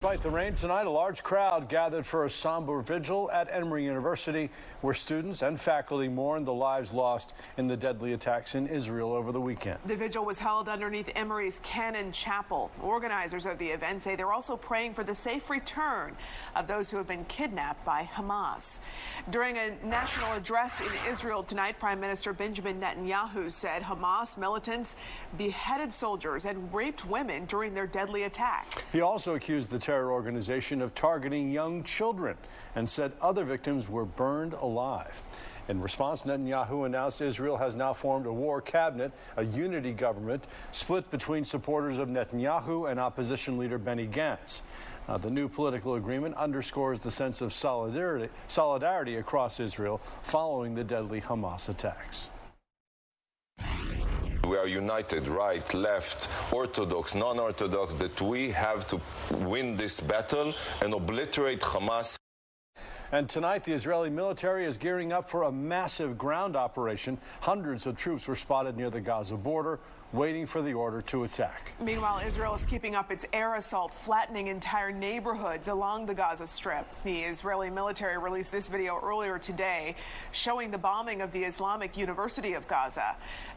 Despite the rain tonight, a large crowd gathered for a somber vigil at Emory University, where students and faculty mourned the lives lost in the deadly attacks in Israel over the weekend. The vigil was held underneath Emory's Cannon Chapel. Organizers of the event say they're also praying for the safe return of those who have been kidnapped by Hamas. During a national address in Israel tonight, Prime Minister Benjamin Netanyahu said Hamas militants beheaded soldiers and raped women during their deadly attack. He also accused the terror organization of targeting young children and said other victims were burned alive. In response, Netanyahu announced Israel has now formed a war cabinet, a unity government, split between supporters of Netanyahu and opposition leader Benny Gantz. The new political agreement underscores the sense of solidarity across Israel following the deadly Hamas attacks. We are united, right, left, Orthodox, non-Orthodox, that we have to win this battle and obliterate Hamas. And tonight, the Israeli military is gearing up for a massive ground operation. Hundreds of troops were spotted near the Gaza border, waiting for the order to attack. Meanwhile, Israel is keeping up its air assault, flattening entire neighborhoods along the Gaza Strip. The Israeli military released this video earlier today showing the bombing of the Islamic University of Gaza.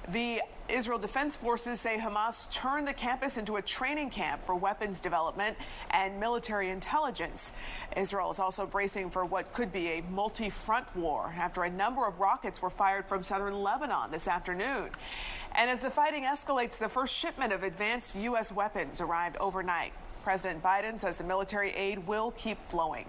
The Israel Defense Forces say Hamas turned the campus into a training camp for weapons development and military intelligence. Israel is also bracing for what could be a multi-front war after a number of rockets were fired from southern Lebanon this afternoon. And as the fighting escalates, the first shipment of advanced U.S. weapons arrived overnight. President Biden says the military aid will keep flowing.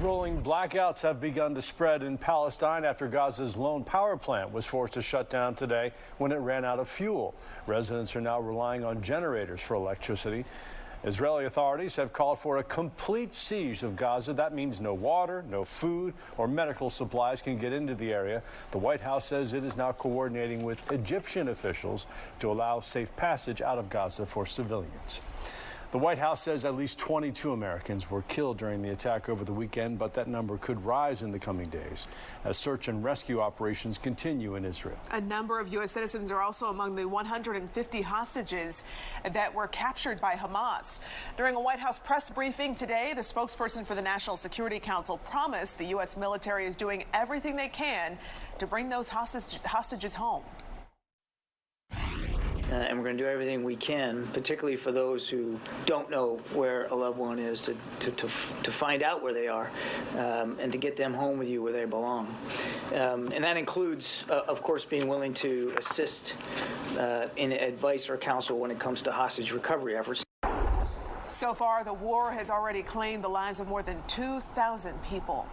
Rolling blackouts have begun to spread in Palestine after Gaza's lone power plant was forced to shut down today when it ran out of fuel. Residents are now relying on generators for electricity. Israeli authorities have called for a complete siege of Gaza. That means no water, no food, or medical supplies can get into the area. The White House says it is now coordinating with Egyptian officials to allow safe passage out of Gaza for civilians. The White House says at least 22 Americans were killed during the attack over the weekend, but that number could rise in the coming days as search and rescue operations continue in Israel. A number of U.S. citizens are also among the 150 hostages that were captured by Hamas. During a White House press briefing today, the spokesperson for the National Security Council promised the U.S. military is doing everything they can to bring those hostages home. And we're going to do everything we can, particularly for those who don't know where a loved one is, to find out where they are and to get them home with you where they belong. And that includes, of course, being willing to assist in advice or counsel when it comes to hostage recovery efforts. So far, the war has already claimed the lives of more than 2,000 people.